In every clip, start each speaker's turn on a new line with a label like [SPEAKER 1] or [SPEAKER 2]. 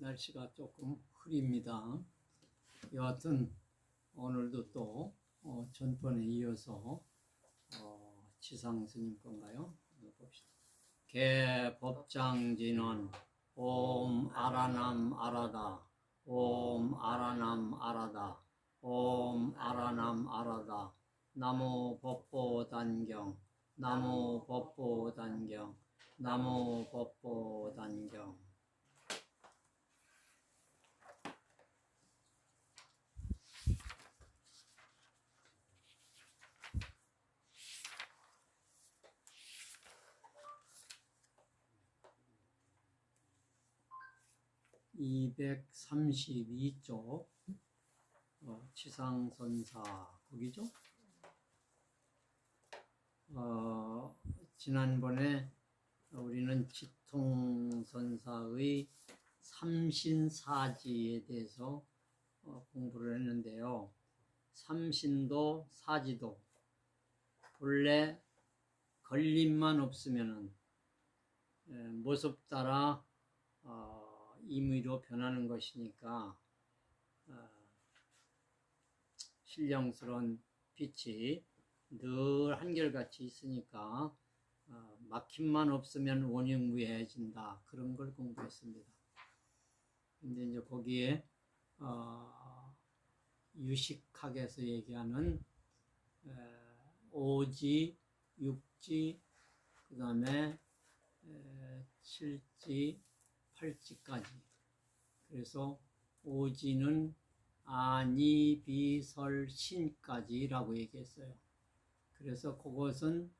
[SPEAKER 1] 날씨가 조금 흐립니다. 여하튼 오늘도 또 전번에 이어서 지상 스님 건가요? 봅시다. 개법장진원 옴 아라남 아라다 옴 아라남 아라다 옴 아라남 아라다 나무 법보단경 나무 법보단경 나무 법보단경. (232쪽) 지상선사 거기죠? 지난번에 우리는 지통선사의 삼신사지에 대해서 공부를 했는데요. 삼신도 사지도 본래 걸림만 없으면은 모습 따라 임의로 변하는 것이니까 신령스러운 빛이 늘 한결같이 있으니까 막힘만 없으면 원흉무해해진다, 그런 걸 공부했습니다. 근데 이제 거기에 유식학에서 얘기하는 오지, 육지, 그 다음에 칠지, 팔지까지. 그래서 오지는 아니비설신까지라고 얘기했어요. 그래서 그것은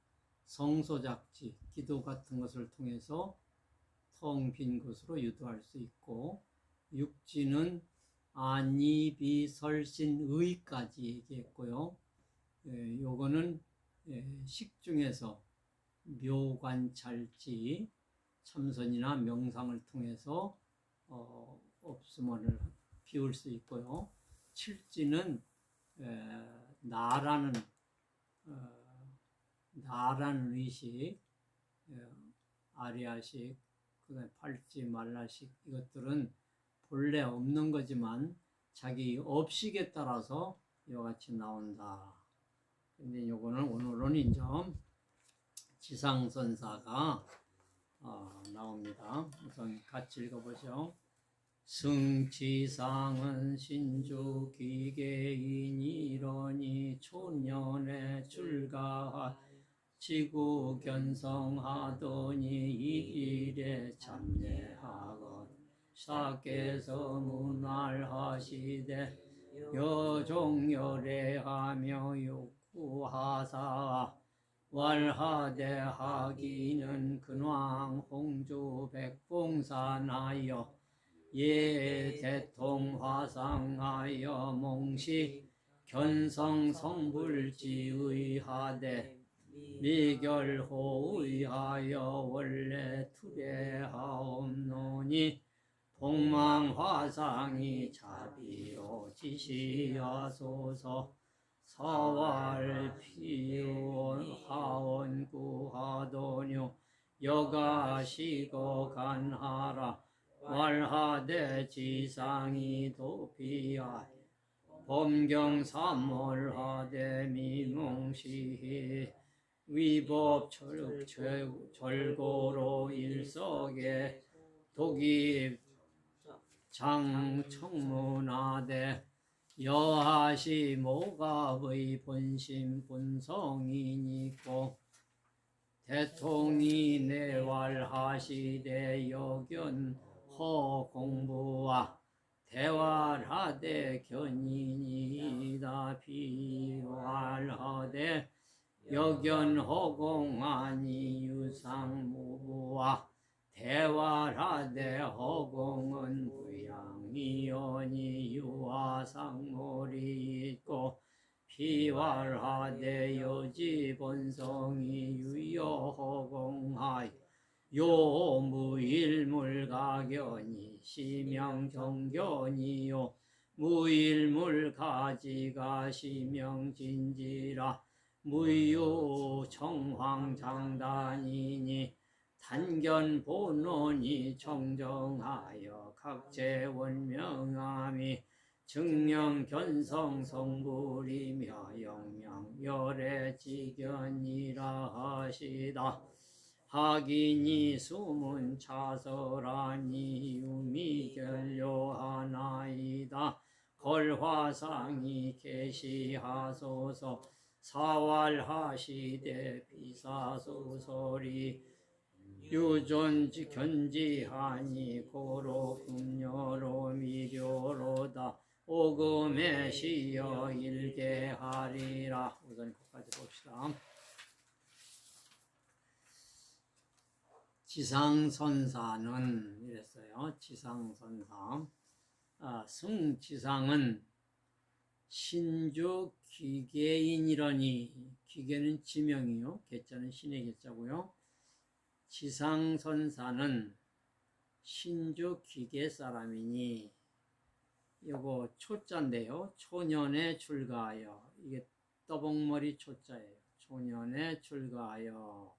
[SPEAKER 1] 성소작지, 기도 같은 것을 통해서 텅 빈 곳으로 유도할 수 있고, 육지는 아니비설신의까지 얘기했고요. 요거는 식중에서 묘관찰지, 참선이나 명상을 통해서 없음을 비울 수 있고요. 칠지는 나라는 의식, 아리아식, 그다음에 팔지, 말라식, 이것들은 본래 없는 거지만 자기 업식에 따라서 이와 같이 나온다. 근데 요거는 오늘은 이제 지상선사가 나옵니다. 우선 같이 읽어보죠. 승지상은 신주 기계인이러니 촌년에 출가하 지구 견성하더니 이일에 참례하건 사께서 문활하시되 여종열애하며 욕구하사 왈하대 하기는 근왕 홍주 백봉산하여 예 대통화상하여 몽시 견성 성불지의하되 미결호의하여 원래 투례하옵노니 복망화상이 자비로 지시하소서. 사왈 피원 하원 구하도뇨 여가시고 간하라 왈하대 지상이 도피하여 범경 삼월하되 미몽시히 위법 절고로 일석에 독입 장청문하되 여하시 모갑의 본심 본성이니고 대통이 내왈하시되 여견 허공부와 대활하되 견인이다 비활하되 여견 허공하니 유상무부와 대활하되 허공은 무양이오니 유화상물이 있고 비활하되 여지본성이 유여허공하여 요무일물가견이 시명정견이요 무일물가지가 시명진지라 무유정황장단이니 단견 본론이 청정하여 각재원명함이 증명 견성 성불이며 영명 열애지견이라 하시다. 학인이 숨은 차설하니 유미결료하나이다. 걸화상이 계시하소서. 사활하시되 비사소설이 유존지 견지하니 고로 금료로 미료로다. 오금에 시여 일개하리라. 우선 거기까지 봅시다. 지상선사는 이랬어요. 지상선사. 승지상은 신주 기계인이라니, 기계는 지명이요, 계자는 신의 계자고요. 지상선사는 신주 기계 사람이니, 요거 초자인데요. 초년에 출가하여, 이게 떠벅머리 초자예요. 초년에 출가하여,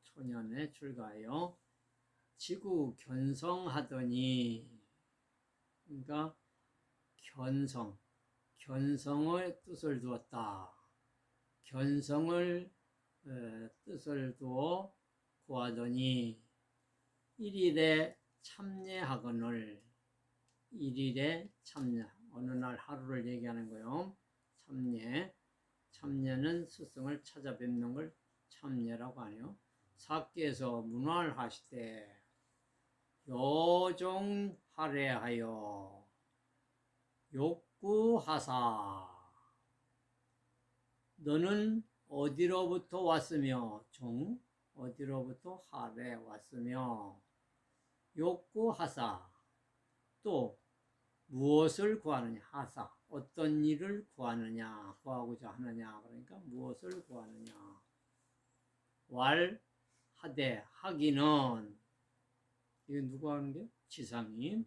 [SPEAKER 1] 초년에 출가하여 지구 견성하더니, 그러니까 견성의 뜻을 두었다. 견성을 뜻을 두어 구하더니 일일에 참여하거늘, 일일에 참여, 어느 날 하루를 얘기하는 거요. 참여는 스승을 찾아뵙는 걸 참여라고 하네요. 사께서 문화를 하시되 요종 할애하여 욕구하사. 너는 어디로부터 왔으며, 어디로부터 할애 왔으며, 욕구하사. 또 무엇을 구하느냐. 하사, 어떤 일을 구하느냐, 구하고자 하느냐. 그러니까 무엇을 구하느냐. 하되, 하기는, 이거 누가 하는 게? 지상이.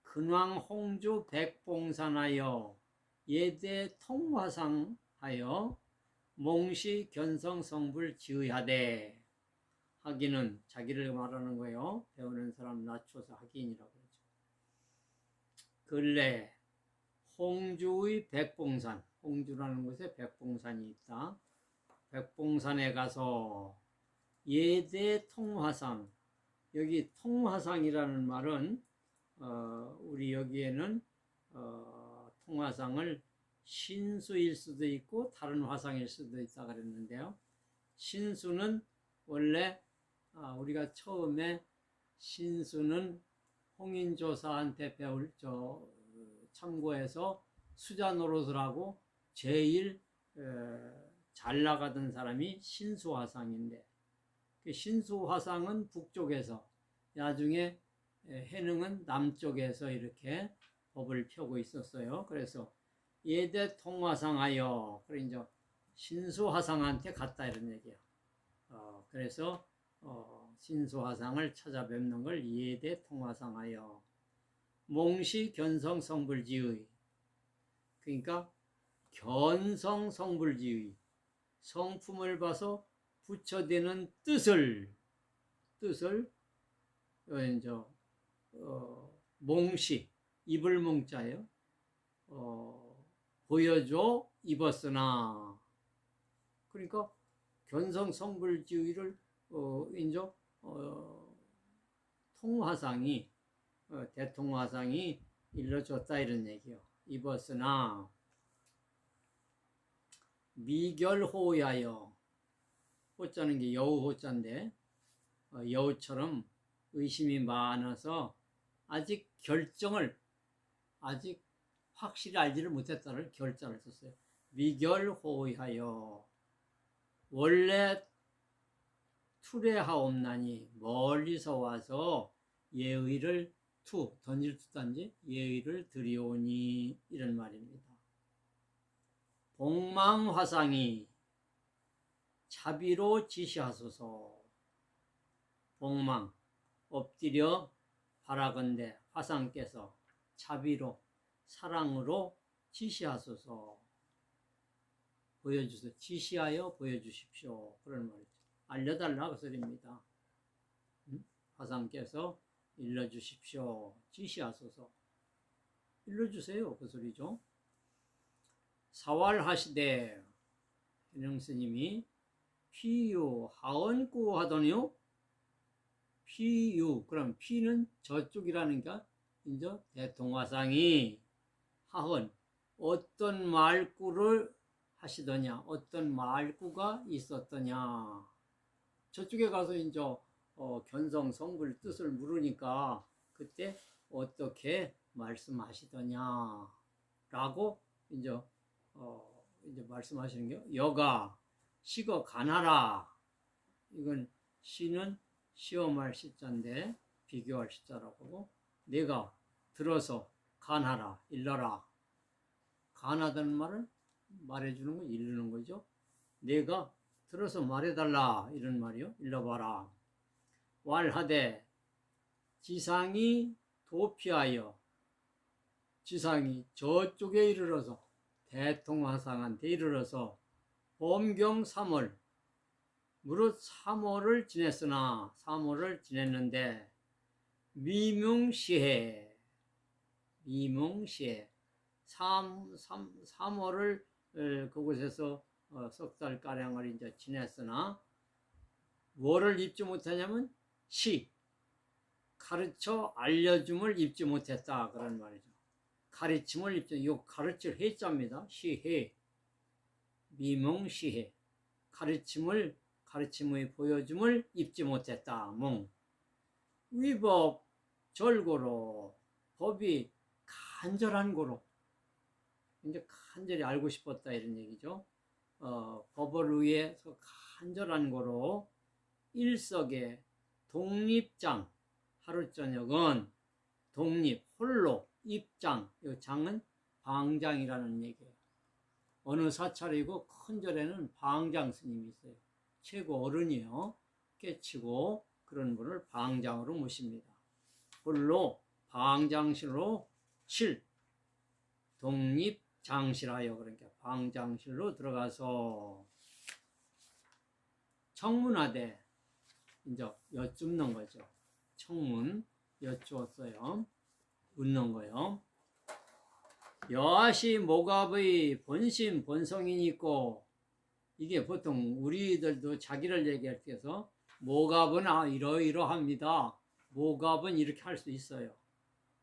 [SPEAKER 1] 근왕 홍주 백봉산하여 예대 통화상하여 몽시 견성 성불 지의하되. 하기는 자기를 말하는 거예요. 배우는 사람 낮춰서 하기인이라고 그러죠. 근래 홍주의 백봉산, 홍주라는 곳에 백봉산이 있다. 백봉산에 가서 예대 통화상, 여기 통화상이라는 말은 우리 여기에는 통화상을 신수일 수도 있고 다른 화상일 수도 있다 그랬는데요. 신수는 원래 우리가 처음에 신수는 홍인조사한테 참고해서 수자 노릇을 하고 제일 잘 나가던 사람이 신수화상인데, 그 신수화상은 북쪽에서, 나중에 해능은 남쪽에서 이렇게 법을 펴고 있었어요. 그래서 예대 통화상하여, 그래 이제 신수화상한테 갔다 이런 얘기야. 그래서 신수화상을 찾아뵙는 걸 예대 통화상하여 몽시 견성 성불지의, 그러니까 견성 성불지의, 성품을 봐서 붙여대는 뜻을 이제 몽시, 입을 몽자예요. 보여줘 입었으나, 그러니까 견성 성불지의를 이제 통화상이 대통화상이 일러줬다 이런 얘기요. 입었으나 미결호야여, 호자는 게 여우 호자인데 여우처럼 의심이 많아서 아직 결정을 아직 확실히 알지를 못했다를 결자를 썼어요. 미결호야여, 원래 투례하옵나니, 멀리서 와서 예의를 던질 뜻단지 예의를 드리오니, 이런 말입니다. 복망화상이 자비로 지시하소서. 복망, 엎드려 바라건대 화상께서 자비로, 사랑으로 지시하소서. 보여주소서. 지시하여 보여주십시오. 그런 말이죠. 알려달라 그 소리입니다. 화상께서 일러주십시오. 지시하소서. 일러주세요. 그 소리죠. 사활하시되 현영스님이 피유 하언구 하더니요. 피유 그럼 피는 저쪽이라는 게 이제 대통화상이 하헌 어떤 말구를 하시더냐 어떤 말구가 있었더냐 저쪽에 가서 이제 견성성불 뜻을 물으니까 그때 어떻게 말씀하시더냐 라고 이제 말씀하시는 게 여가 시거 가나라 이건 시는 시험할 시자인데 비교할 시자라고 내가 들어서 간하라 일러라 간하다는 말은 말해주는 거 일르는 거죠. 내가 들어서 말해달라 이런 말이요. 일러봐라. 왈하되 지상이 도피하여 지상이 저쪽에 이르러서 대통화상한테 이르러서 범경 3월 무릇 3월을 지냈으나 3월을 지냈는데 미명시해 3월을 그곳에서 석 달가량을 이제 지냈으나 뭐를 입지 못하냐면 시 가르쳐 알려줌을 입지 못했다 그런 말이죠. 가르침을 입지 이거 가르칠 해자입니다. 시해 미명시해 가르침의 보여줌을 입지 못했다. 몽 위법 절고로 법이 간절한 고로 이제 간절히 알고 싶었다 이런 얘기죠. 법을 위해서 간절한 고로 일석에 독립장 하루 저녁은 독립 홀로 입장 이 장은 방장이라는 얘기예요. 어느 사찰이고 큰 절에는 방장 스님이 있어요. 최고 어른이요. 깨치고 그런 분을 방장으로 모십니다. 홀로 방장실로 독립장실하여 그러니까 방장실로 들어가서 청문하되 이제 여쭙는 거죠. 청문 여쭈었어요. 묻는 거요. 여하시 모갑의 본심 본성이 있고 이게 보통 우리들도 자기를 얘기할 때서 모갑은 이러이러합니다. 모갑은 이렇게 할 수 있어요.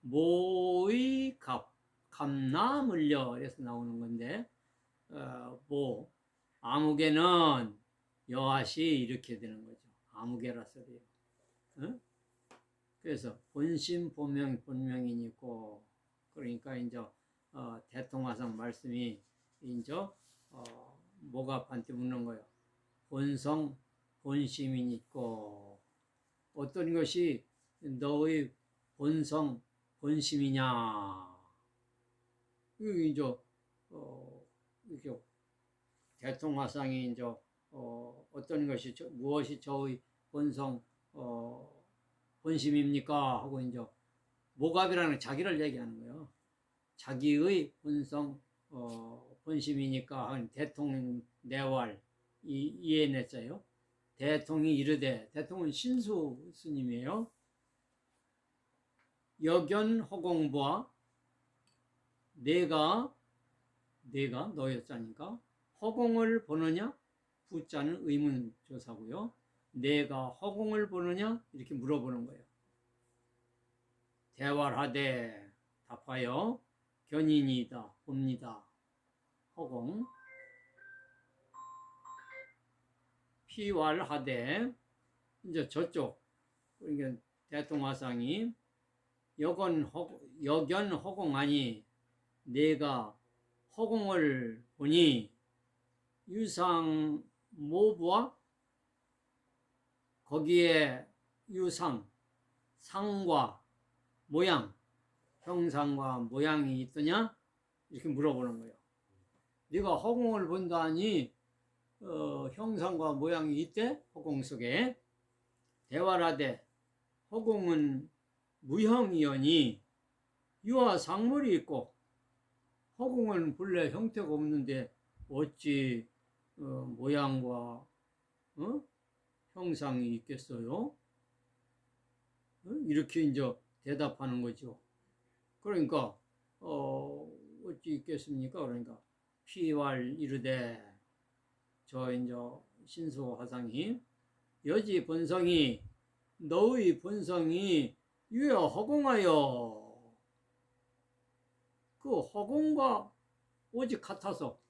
[SPEAKER 1] 모의 갑 갑나물려 이래서 나오는 건데 아무개는 여하시 이렇게 되는 거죠. 아무개라 소리예요. 응? 그래서 본심 본명이 있고 그러니까 이제 대통화상 말씀이 이제 모갑한테 묻는 거예요. 본성 본심이 있고 어떤 것이 너의 본성 본심이냐? 이게 이제 이렇게 대통화상이 이제 어떤 것이 무엇이 저의 본성 본심입니까? 하고 이제 모갑이라는 자기를 얘기하는 거예요. 자기의 본성 본심이니까 대통령 내왈 이해냈어요. 대통이 이르되 대통은 신수 스님이에요. 여견 허공부와 내가 너였자니까 허공을 보느냐 부자는 의문조사고요. 내가 허공을 보느냐 이렇게 물어보는 거예요. 대활하되 답하여 견인이다 봅니다. 허공 피활하되 이제 저쪽 그러니까 대통화상이 여견 허공하니 내가 허공을 보니 유상 모부와 거기에 유상 상과 모양 형상과 모양이 있더냐 이렇게 물어보는 거예요. 네가 허공을 본다니 형상과 모양이 있대 허공 속에 대활하되 허공은 무형이여니 유화 상물이 있고 허공은 본래 형태가 없는데 어찌 모양과 형상이 있겠어요? 이렇게 이제 대답하는 거죠. 그러니까 어찌 있겠습니까? 그러니까 피왈 이르되 저 이제 신수화상이 여지 본성이 너의 본성이 유여 허공하여 그 허공과 오직 같아서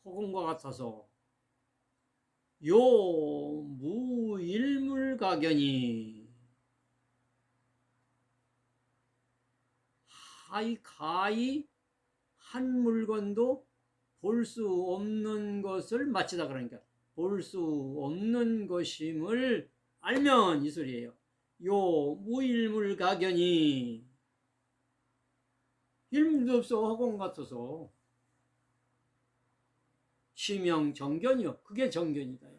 [SPEAKER 1] 허공과 같아서 요 무일물가견이 가히 한 물건도 볼 수 없는 것을 마치다. 그러니까 볼 수 없는 것임을 알면 이 소리예요. 요 무일물가견이 일물도 없어 허공 같아서 시명정견이요. 그게 정견이다.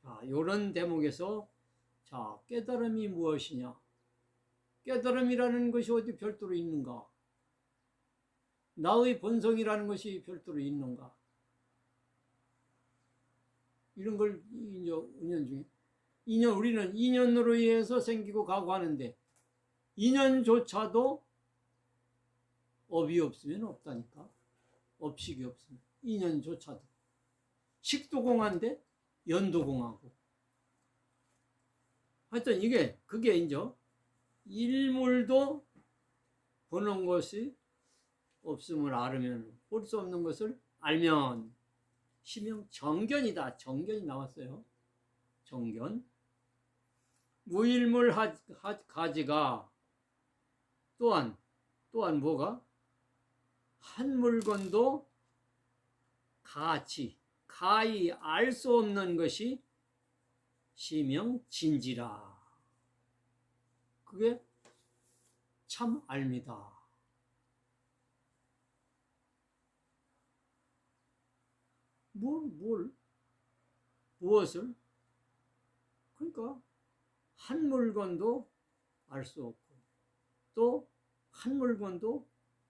[SPEAKER 1] 자, 요런 대목에서 자, 깨달음이 무엇이냐? 깨달음이라는 것이 어디 별도로 있는가? 나의 본성이라는 것이 별도로 있는가? 이런 걸 이제 인연 중에 우리는 인연으로 인해서 생기고 가고 하는데 인연조차도 업이 없으면 없다니까. 업식이 없으면 인연조차도 식도 공한데 연도 공하고 하여튼 그게 이제 일물도 보는 것이 없음을 알으면 볼 수 없는 것을 알면 시명 정견이다. 정견이 나왔어요. 정견. 무일물 가지가 또한 뭐가? 한 물건도 가히 알 수 없는 것이 시명 진지라. 그게 참 알미다. 무엇을? 그러니까 한 물건도 알 수 없고 또 한 물건도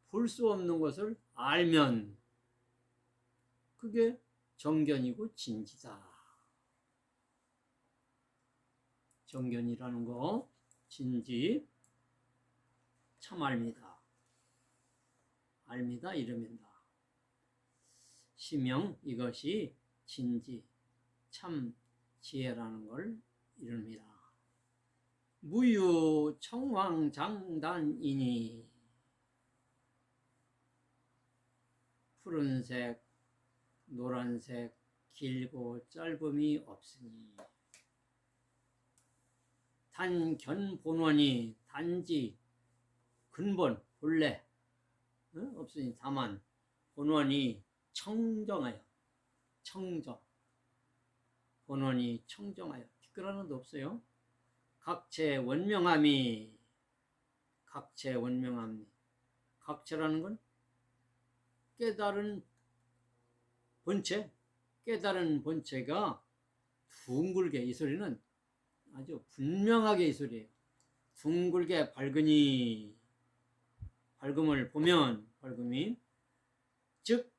[SPEAKER 1] 볼 수 없는 것을 알면 그게 정견이고 진지다. 정견이라는 거, 진지, 참 알미다. 알미다 이름이다. 시명 이것이 진지, 참 지혜라는 걸 이릅니다. 무유 청왕장단이니 푸른색, 노란색, 길고 짧음이 없으니 단견본원이 단지 근본 본래 없으니 다만 본원이 청정하여 본원이 청정하여 티끌 도 없어요. 각체 원명함이 각체라는 건 깨달은 본체가 둥글게 이 소리는 아주 분명하게 이 소리예요. 둥글게 밝음을 보면 밝음이 즉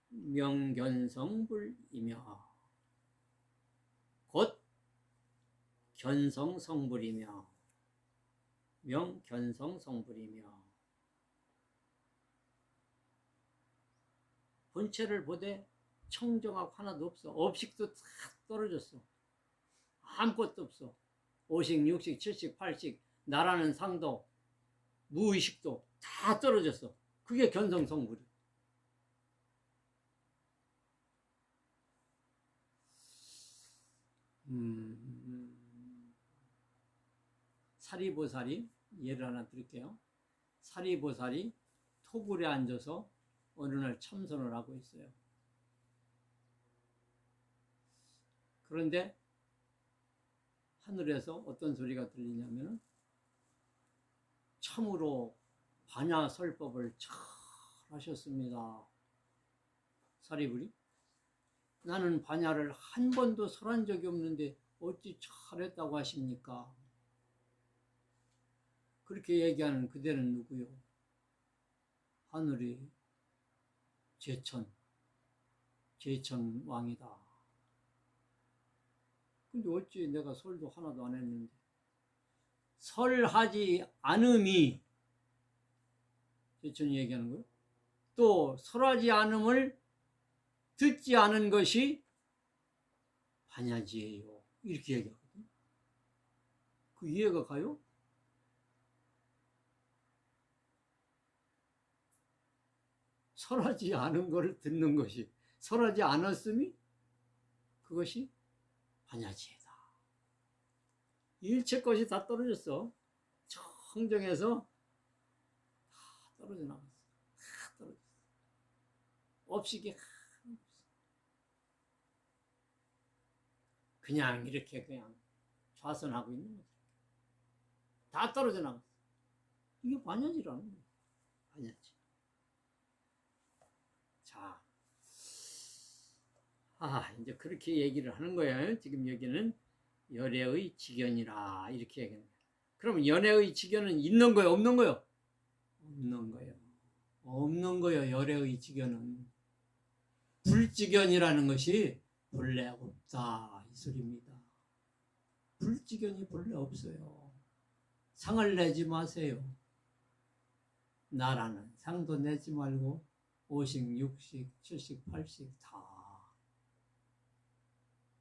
[SPEAKER 1] 명견성불이며 곧 견성성불이며 명견성성불이며 본체를 보되 청정하고 하나도 없어. 업식도 다 떨어졌어. 아무것도 없어. 오식, 육식, 칠식, 팔식, 나라는 상도, 무의식도 다 떨어졌어. 그게 견성성불이야. 사리보살이 예를 하나 드릴게요. 사리보살이 토굴에 앉아서 어느 날 참선을 하고 있어요. 그런데 하늘에서 어떤 소리가 들리냐면 참으로 반야설법을 잘 하셨습니다. 사리불이 나는 반야를 한 번도 설한 적이 없는데 어찌 잘했다고 하십니까? 그렇게 얘기하는 그대는 누구요? 하늘이 제천 제천 왕이다. 근데 어찌 내가 설도 하나도 안 했는데. 설하지 않음이 제천이 얘기하는 거예요. 또 설하지 않음을 듣지 않은 것이 반야지예요. 이렇게 얘기하거든요. 그 이해가 가요? 설하지 않은 것을 듣는 것이, 설하지 않았음이 그것이 반야지이다. 일체 것이 다 떨어졌어. 청정에서 다 떨어져 나갔어. 다 떨어졌어. 업식이 그냥 이렇게 그냥 좌선하고 있는 거죠. 다 떨어져 나갔어. 이게 반야지라는 거예요. 반야지. 자, 이제 그렇게 얘기를 하는 거예요. 지금 여기는 열애의 직연이라 이렇게 얘기하는 거예요. 그러면 연애의 직연은 있는 거예요, 없는 거예요? 없는 거예요. 없는 거예요. 열애의 직연은 불직연이라는 것이 본래 없다 이 소리입니다. 불직연이 본래 없어요. 상을 내지 마세요. 나라는 상도 내지 말고 5식, 6식, 7식, 8식 다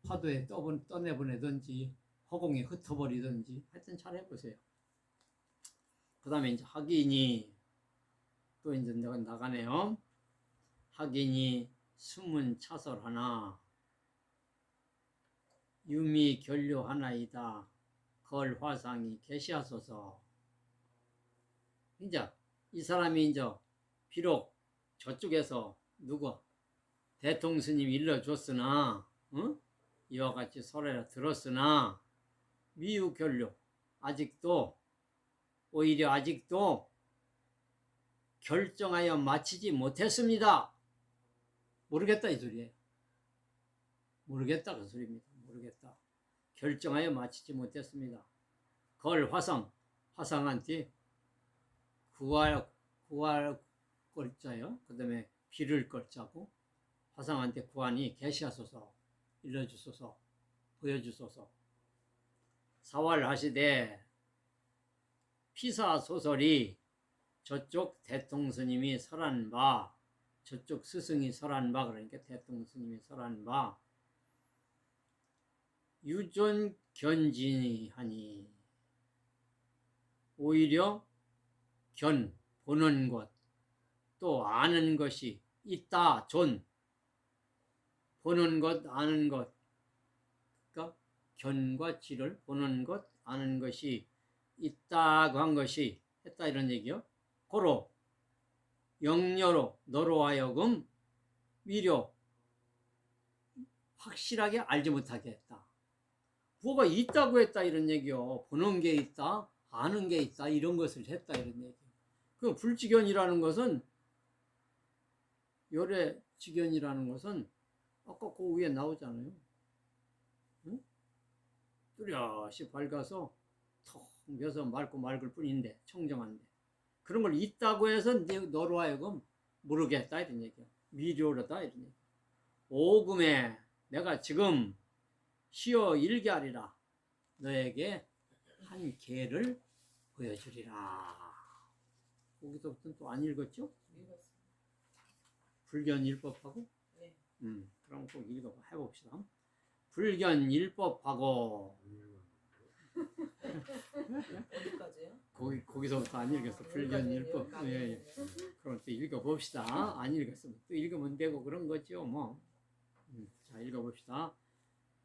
[SPEAKER 1] 파도에 떠내보내든지 허공에 흩어버리든지 하여튼 잘 해보세요. 그 다음에 이제 학인이 또 이제 내가 나가네요. 학인이 수문차설 하나 유미 견료 하나이다. 걸 화상이 계시하소서. 이제 이 사람이 이제 비록 저쪽에서 누구 대통령 스님 일러줬으나 이와 같이 설해라 들었으나 미유견료 아직도 오히려 아직도 결정하여 마치지 못했습니다. 모르겠다 이 소리예요. 모르겠다 그 소리입니다. 모르겠다. 결정하여 마치지 못했습니다. 걸 화상한테 구할 걸자요. 그 다음에 비를 걸자고 화상한테 구하니 계시하소서 일러주소서 보여주소서. 사활하시되 피사소설이 저쪽 대통스님이 설한 바 저쪽 스승이 설한 바 그러니까 대통스님이 설한 바 유존견진하니 오히려 보는 것 또 아는 것이 있다. 보는 것 아는 것 그러니까 견과 지를 보는 것 아는 것이 있다고 한 것이 했다 이런 얘기요. 고로 영녀로 너로 하여금 미려 확실하게 알지 못하게 했다. 뭐가 있다고 했다 이런 얘기요. 보는 게 있다, 아는 게 있다 이런 것을 했다 이런 얘기요. 그 불직연이라는 것은 열애직연이라는 것은 아까 그 위에 나오잖아요. 응? 뚜렷이 밝아서 텅 비어서 맑고 맑을 뿐인데 청정한데 그런 걸 있다고 해서 너로 하여금 모르겠다 이런 얘기야. 미료로다 이런 얘기. 오금에 내가 지금 시어 일개하리라. 너에게 한 계를 보여주리라. 거기서부터는 또 안 읽었죠? 불견일법하고?
[SPEAKER 2] 네.
[SPEAKER 1] 그럼 꼭 읽어 해봅시다. 불견일법하고
[SPEAKER 2] 어디까지요?
[SPEAKER 1] 거기서부터 안 읽었어. 불견일법. 예. 그럼 또 읽어봅시다. 안 읽었으면 또 읽으면 되고 그런 거죠. 뭐. 자 읽어봅시다.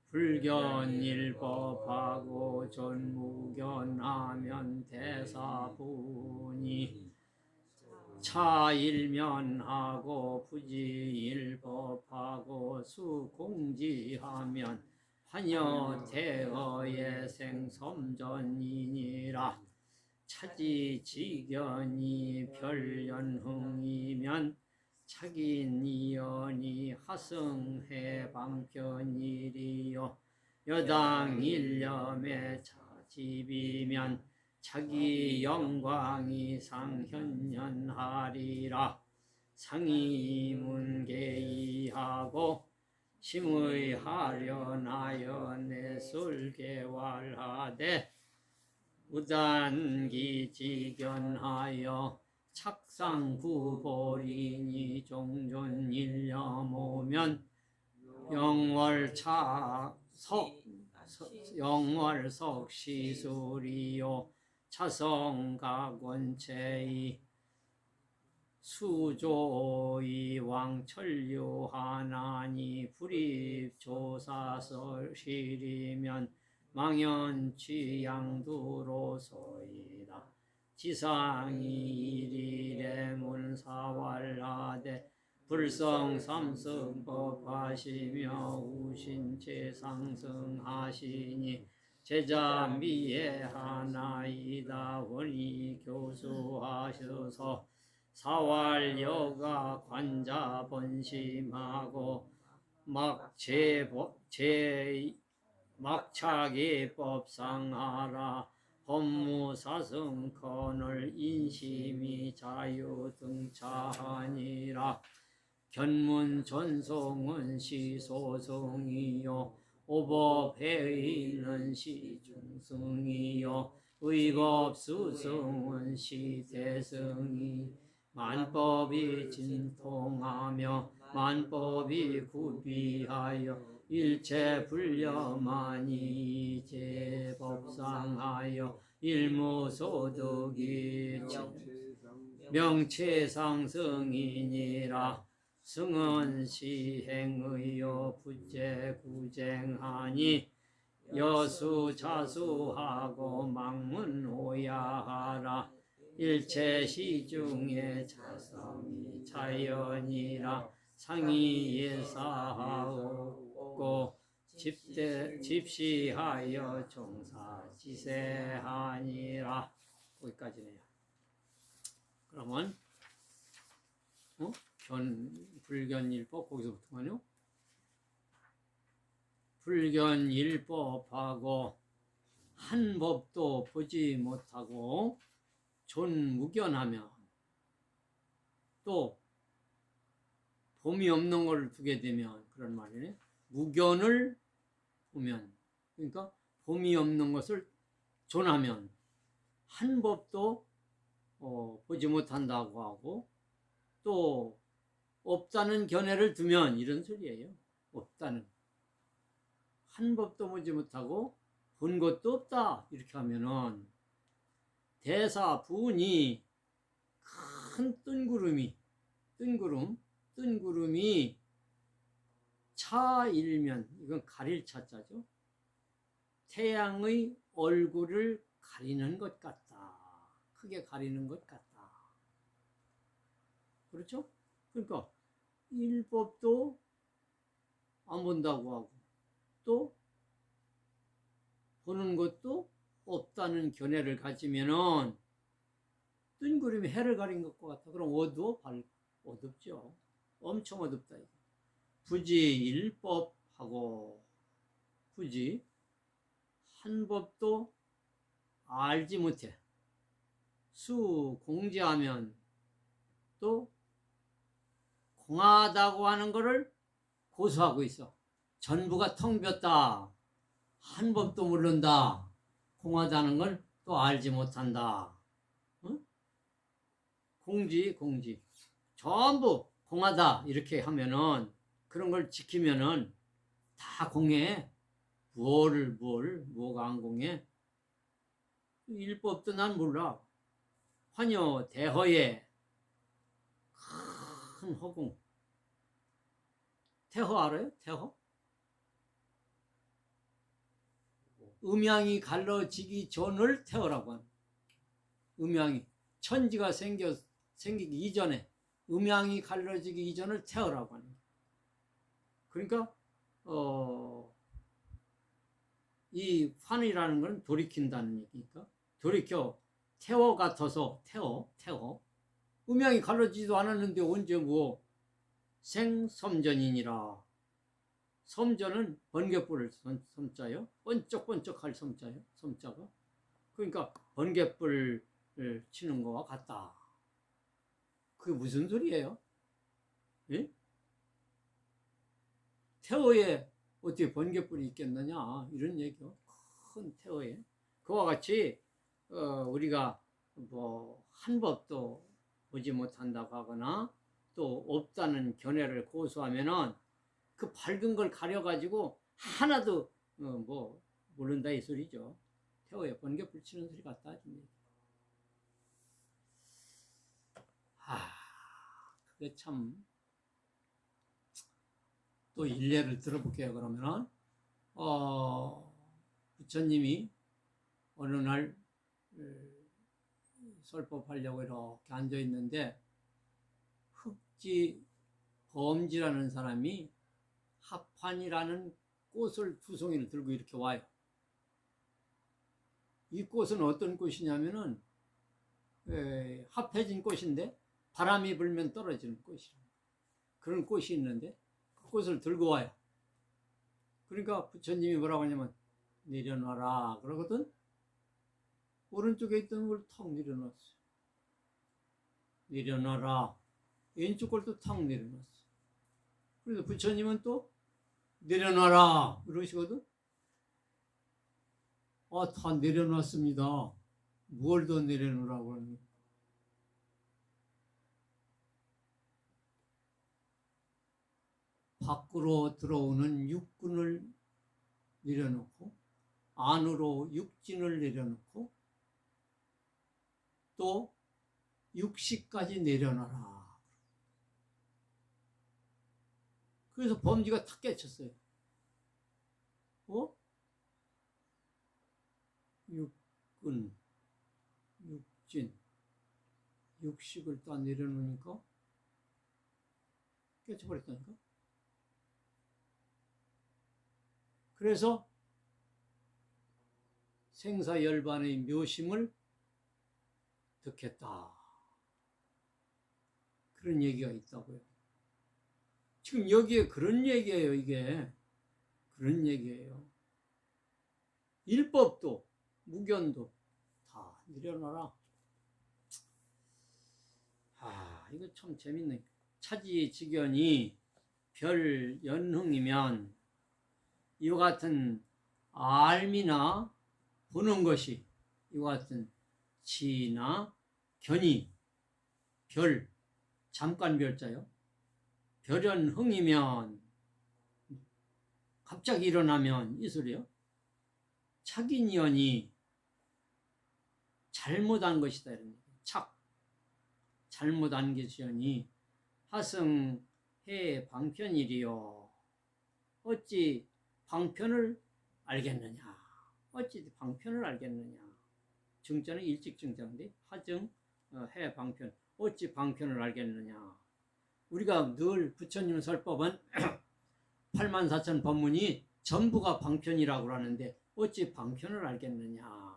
[SPEAKER 1] 불견일법하고 전무견하면 대사분이 차일면하고 부지일법하고 수공지하면 환여대어의 생섬전이니라. 차지지견이 별연흥이면 차기니연이 하승해방편이리요. 여당일념의 차집이면 자기 영광이 상현현하리라. 상이문계이하고 심의 하련하여 내술개활하되 무단기지견하여 착상구보리니 종존 일념오면 영월석 시술이요 차성가권체이 수조의 왕천류하나니 불입조사설실이면 망연취양두로소이다. 지상이 일일에 문사왈하되 불성삼승법하시며 우신체 상승하시니 제자 미에 하나이다. 원이 교수하셔서 사활여가 관자 번심하고 막차기법상하라. 법무사승컨을 인심이 자유등차하니라. 견문전송은 시소승이요 오법회의는 시중승이요 의법수승은 시대승이 만법이 진통하며 만법이 구비하여 일체불념하니 이제법상하여 일무소득이 명체상승이니라. 승은 시행의요 부재구쟁하니 여수자수하고 망문오야하라. 일체시중에 자성이 자연이라. 상이예사하고 집시하여 종사지세하니라. 거기까지네요. 그러면 불견일법 거기서부터만요. 불견일법하고 한 법도 보지 못하고 존무견하면 또 봄이 없는 걸 두게 되면 그런 말이네. 무견을 보면 그러니까 봄이 없는 것을 존하면 한 법도 보지 못한다고 하고 또 없다는 견해를 두면 이런 소리예요. 없다는 한 법도 보지 못하고 본 것도 없다 이렇게 하면은 대사 부운이 큰 뜬구름이 차일면 이건 가릴 차자죠. 태양의 얼굴을 가리는 것 같다. 크게 가리는 것 같다. 그렇죠? 그러니까 일법도 안 본다고 하고 또 보는 것도 없다는 견해를 가지면은 뜬구름이 해를 가린 것과 같다. 그럼 어둡죠. 엄청 어둡다. 부지 일법하고 부지 한 법도 알지 못해. 수 공지하면 또 공하다고 하는 것을 고수하고 있어. 전부가 텅 비었다. 한 법도 모른다. 공하다는 걸 또 알지 못한다. 응? 공지 전부 공하다 이렇게 하면은 그런 걸 지키면은 다 공해. 뭐가 안 공해? 일법도 난 몰라. 환여 대허에 큰 허공. 태허 알아요? 태허? 음양이 갈라지기 전을 태허라고 하는. 음양이 천지가 생기기 이전에 음양이 갈라지기 이전을 태허라고 하는. 그러니까 이 환이라는 건 돌이킨다는 얘기니까 돌이켜 태허 같아서 태허 음양이 갈라지지도 않았는데 언제 생섬전이니라. 섬전은 번개불을 섬자요. 번쩍번쩍할 섬자요. 섬자가. 그러니까 번개불을 치는 거와 같다. 그게 무슨 소리예요? 예? 태어에 어떻게 번개불이 있겠느냐 이런 얘기요. 큰 태어에. 그와 같이 우리가 뭐 한 법도 보지 못한다고 하거나 또 없다는 견해를 고수하면은 그 밝은 걸 가려가지고 하나도 뭐 모른다 이 소리죠. 태호에 번개불 치는 소리 같다. 그게 참. 또 일례를 들어볼게요. 그러면은 부처님이 어느 날 설법하려고 이렇게 앉아 있는데 흑지 범지라는 사람이 합환이라는 꽃을 두 송이를 들고 이렇게 와요. 이 꽃은 어떤 꽃이냐면은 합해진 꽃인데 바람이 불면 떨어지는 꽃이라 그런 꽃이 있는데 그 꽃을 들고 와요. 그러니까 부처님이 뭐라고 하냐면 내려놔라 그러거든. 오른쪽에 있던 걸 탁 내려놨어요. 내려놔라. 왼쪽 걸 또 탁 내려놨어요. 그래서 부처님은 또 내려놔라 그러시거든. 다 내려놨습니다. 뭘 더 내려놓으라고 하는. 밖으로 들어오는 육군을 내려놓고 안으로 육진을 내려놓고 또 육식까지 내려놔라. 그래서 범지가 탁 깨쳤어요. 육군, 육진, 육식을 다 내려놓으니까 깨쳐버렸다니까. 그래서 생사열반의 묘심을 듣겠다. 그런 얘기가 있다고요. 지금 여기에 그런 얘기예요. 이게 그런 얘기예요. 일법도 무견도 다 내려놔라. 이거 참 재밌네. 차지직견이 별연흥이면 이와 같은 알미나 보는 것이 이와 같은 지나 견이 별 잠깐 별자요. 별연흥이면 갑자기 일어나면 이 소리요. 착인연이 잘못한 것이다. 이런 잘못한 것이니 하승해 방편이리요. 어찌 방편을 알겠느냐. 어찌 방편을 알겠느냐. 증자는 일찍 증자인데 하증 해 방편. 어찌 방편을 알겠느냐. 우리가 늘 부처님 설법은 84,000 법문이 전부가 방편이라고 하는데 어찌 방편을 알겠느냐.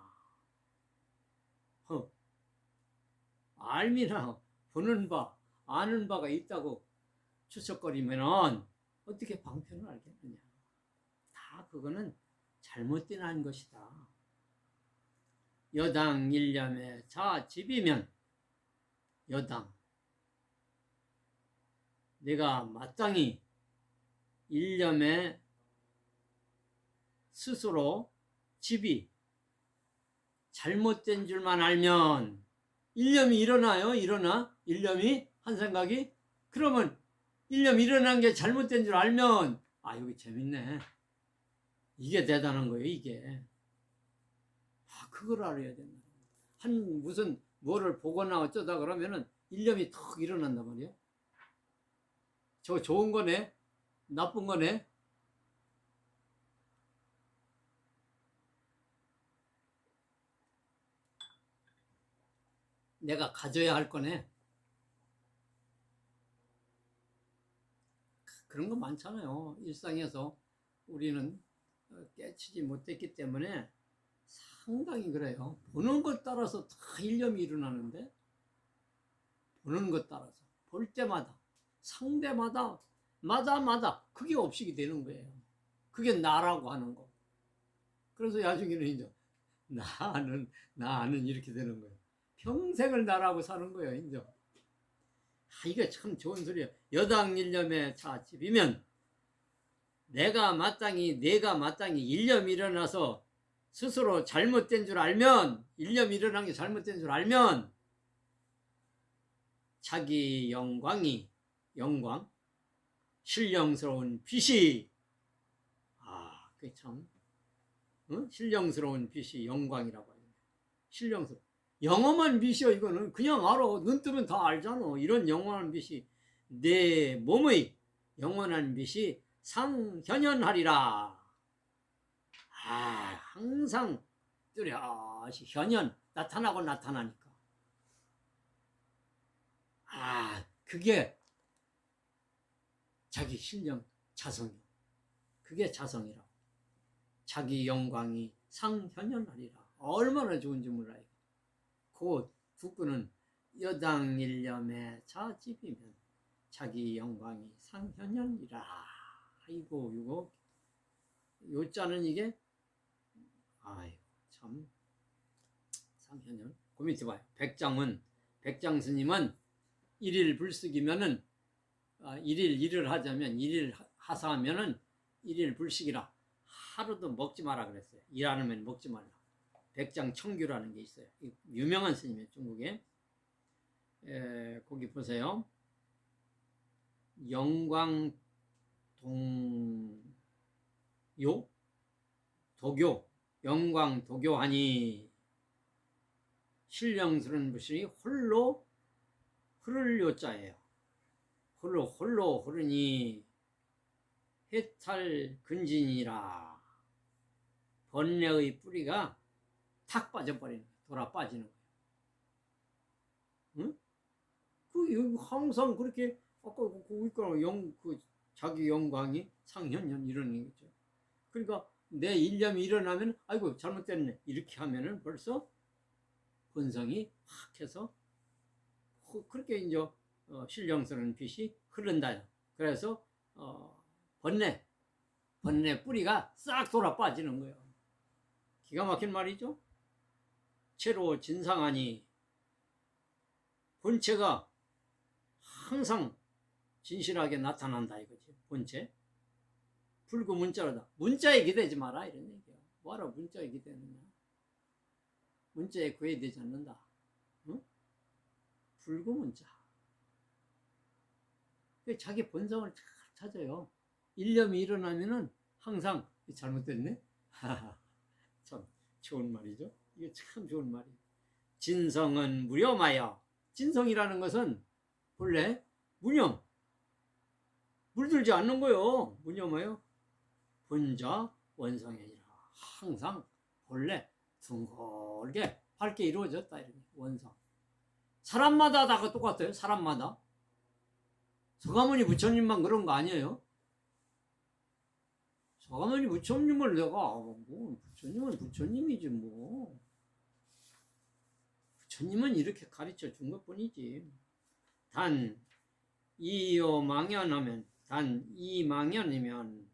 [SPEAKER 1] 알미나 보는 바 아는 바가 있다고 추측거리면은 어떻게 방편을 알겠느냐. 다 그거는 잘못된 한 것이다. 여당 일념의 자집이면 여당 내가 마땅히 일념에 스스로 집이 잘못된 줄만 알면 일념이 일어나요? 일어나? 일념이 한 생각이? 그러면 일념이 일어난 게 잘못된 줄 알면 여기 재밌네. 이게 대단한 거예요. 이게. 그걸 알아야 된다. 무슨 뭐를 보거나 어쩌다 그러면은 일념이 턱 일어난단 말이에요. 저 좋은 거네? 나쁜 거네? 내가 가져야 할 거네. 그런 거 많잖아요. 일상에서 우리는 깨치지 못했기 때문에 상당히 그래요. 보는 것 따라서 다 일념이 일어나는데 보는 것 따라서 볼 때마다 상대마다 마다 그게 업식이 되는 거예요. 그게 나라고 하는 거. 그래서 나중에는 이제 나는 이렇게 되는 거예요. 평생을 나라고 사는 거예요. 이제. 이게 참 좋은 소리예요. 여당 일념의 차집이면 내가 마땅히 일념이 일어나서 스스로 잘못된 줄 알면, 일념이 일어난 게 잘못된 줄 알면 자기 영광, 신령스러운 빛이, 그게 참, 신령스러운 빛이 영광이라고 하는 거예요. 신령스러운, 영험한 빛이요. 이거는 그냥 알아. 눈 뜨면 다 알잖아. 이런 영원한 빛이 내 몸의 영원한 빛이 상현현하리라. 항상 뚜렷이 현현, 나타나고 나타나니까. 그게 자기 신령 자성이요. 그게 자성이라고. 자기 영광이 상현현하리라. 얼마나 좋은지 몰라요. 그 두구는 여당일념의 자집이면 자기 영광이 상현현이라. 아이고, 이거 요자는 이게 참 상현현. 그 밑에 봐요. 백장 스님은 일일 불식이면은 일을 하자면, 일일 하사하면은 일일 불식이라. 하루도 먹지 마라 그랬어요. 일 안 하면 먹지 말라. 백장 청규라는 게 있어요. 유명한 스님이에요, 중국에. 거기 보세요. 영광 도교, 영광 도교하니 신령스러운 것이 홀로 흐를 요자예요. 홀로 흐르니 해탈 근진이라. 번뇌의 뿌리가 탁 빠져버리는 거예요. 돌아 빠지는 거예요. 응? 항상 그렇게 아까 그 자기 영광이 상현현 이런 거죠. 그러니까 내 일념이 일어나면 아이고 잘못됐네 이렇게 하면은 벌써 본성이 확 해서 그렇게 이제 신령스러운 빛이 흐른다. 그래서 번뇌 뿌리가 싹 돌아 빠지는 거예요. 기가 막힌 말이죠. 채로 진상하니 본체가 항상 진실하게 나타난다 이거지. 본체. 불구 문자로다. 문자에 기대지 마라 이런 얘기야. 뭐하러 문자에 기대느냐. 문자에 구애되지 않는다. 응? 불구 문자. 자기 본성을 잘 찾아요. 일념이 일어나면은 항상 잘못됐네. 참 좋은 말이죠. 이게 참 좋은 말이에요. 진성은 무념하여. 진성이라는 것은 본래 무념. 물들지 않는 거요. 무념하여 본자 원성이니라. 항상 본래 둥글게 밝게 이루어졌다. 이런 원성. 사람마다 다 똑같아요. 사람마다. 서가모니 부처님만 그런 거 아니에요. 서가모니 부처님을 내가 뭐 부처님은 부처님이지 뭐. 부처님은 이렇게 가르쳐 준 것뿐이지. 단 이요망연하면, 단 이망연이면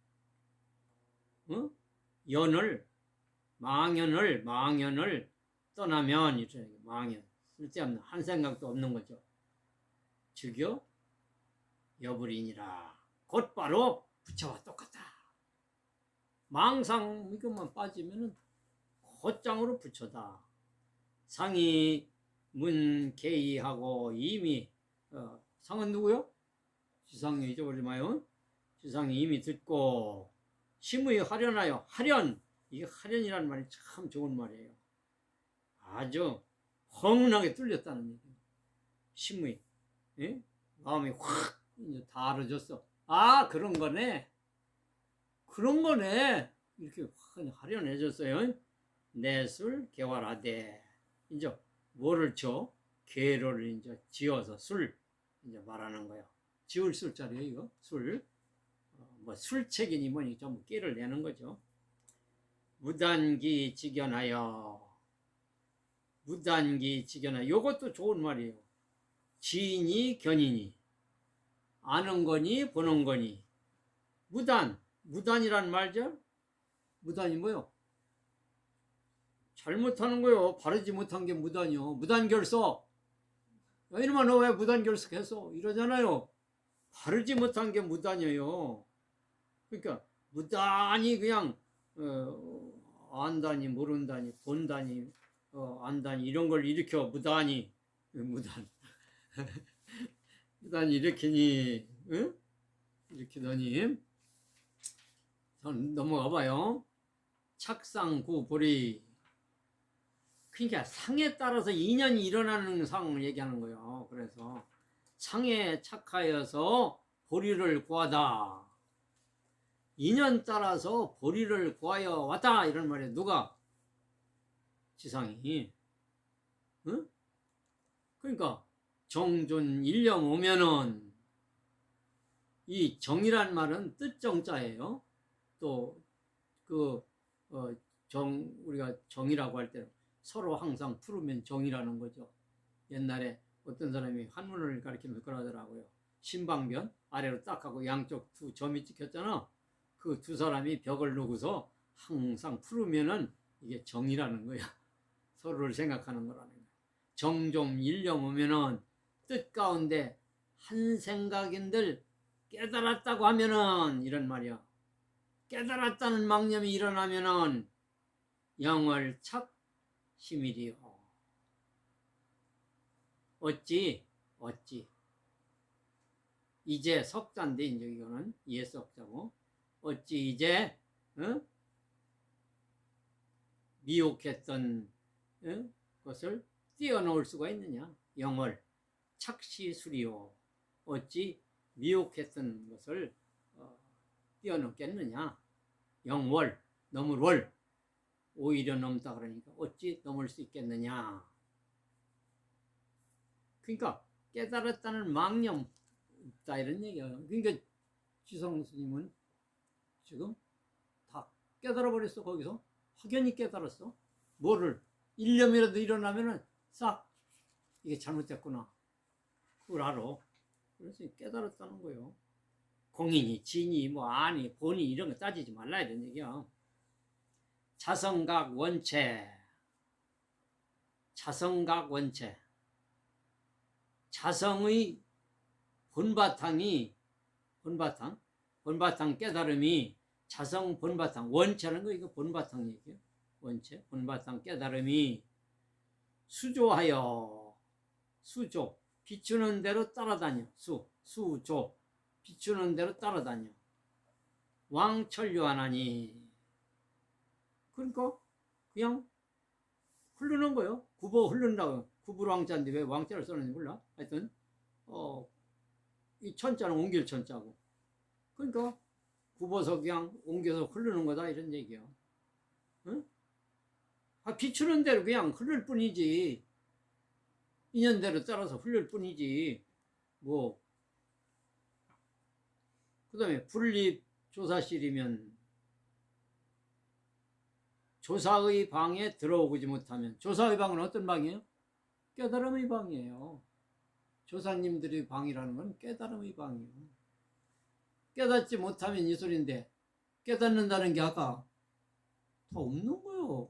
[SPEAKER 1] 망연을 떠나면 이렇게 망연, 쓸데없는 한 생각도 없는 거죠. 즉여 여불이니라. 곧바로 부처와 똑같다. 망상 이것만 빠지면은 곧장으로 부처다. 상이 문개이하고 이미 상은 누구요? 지상이 잊어버리지 마요. 지상이 이미 듣고 심의 하련하여. 하련, 이게 하련이라는 말이 참 좋은 말이에요. 아주 헝나게 뚫렸다는 얘기예요. 심의. 예? 마음이 확 이제 다 알아졌어. 그런 거네. 이렇게 확 하련해졌어요. 내술 개활하되. 이제 뭐를 쳐? 계로를 이제 지어서 술 이제 말하는 거예요. 지을 술자리예요, 이거. 술. 뭐 술책이니 뭐니 좀 깨를 내는 거죠. 무단기 직연하여. 요것도 좋은 말이에요. 지인이 견이니. 아는 거니 보는 거니. 무단이란 말죠. 무단이 뭐요? 잘못하는 거요. 바르지 못한 게 무단이요. 무단결석. 야, 이놈아 너 왜 무단결석했어? 이러잖아요. 바르지 못한 게 무단이에요. 그러니까 무단히 그냥 안다니 모른다니 본다니 안다니 이런 걸 일으켜 무단히 무단히 일으키니 응? 일으키더니 넘어가 봐요. 착상구보리. 그러니까 상에 따라서 인연이 일어나는 상황을 얘기하는 거예요. 그래서 상에 착하여서 보리를 구하다. 인연 따라서 보리를 구하여 왔다 이런 말이에요. 누가? 지상이. 응? 그러니까 정존 일념 오면은 이 정이란 말은 뜻정자예요. 또 우리가 정이라고 할 때는 서로 항상 풀으면 정이라는 거죠. 옛날에 어떤 사람이 한문을 가르치면서 그러더라고요. 신방변 아래로 딱 하고 양쪽 두 점이 찍혔잖아. 그 두 사람이 벽을 놓고서 항상 풀으면은 이게 정이라는 거야. 서로를 생각하는 거라는 거야. 정좀 일념 오면은 뜻 가운데 한 생각인들 깨달았다고 하면은 이런 말이야. 깨달았다는 망념이 일어나면은 영월착 심일이요. 어찌 이제 석자인데 이제 이거는 예석자고 어찌 이제 미혹했던 것을 띄어놓을 수가 있느냐. 영월 착시수리요. 어찌 미혹했던 것을 띄어놓겠느냐. 영월 넘을 월 오히려 넘다 그러니까 어찌 넘을 수 있겠느냐. 그러니까 깨달았다는 망념 없다 이런 얘기예요. 그러니까 지성 스님은 지금 다 깨달아 버렸어. 거기서 확연히 깨달았어. 뭐를 일념이라도 일어나면은 싹 이게 잘못됐구나 그걸 알아. 그래서 깨달았다는 거예요. 공인이 진이 뭐 아니 본이 이런 거 따지지 말라 이런 얘기야. 자성각 원체 자성의 본바탕이 본바탕 깨달음이 자성 본바탕 원체라는 거 이거 본바탕 얘기예요. 원체 본바탕 깨달음이 수조하여 수조 비추는 대로 따라다녀 수조 비추는 대로 따라다녀 왕천류하나니 그러니까 그냥 흐르는 거예요. 구보 흐른다고 구불왕자인데 왜 왕자를 써는지 몰라. 하여튼 이 천자는 옮길 천자고 그러니까 굽어서 그냥 옮겨서 흐르는 거다 이런 얘기야. 응? 비추는 대로 그냥 흐를 뿐이지 인연대로 따라서 흐를 뿐이지 뭐. 그 다음에 분립조사실이면 조사의 방에 들어오지 못하면 조사의 방은 어떤 방이에요? 깨달음의 방이에요. 조사님들의 방이라는 건 깨달음의 방이에요. 깨닫지 못하면 이 소리인데 깨닫는다는 게 아까 다 없는 거예요.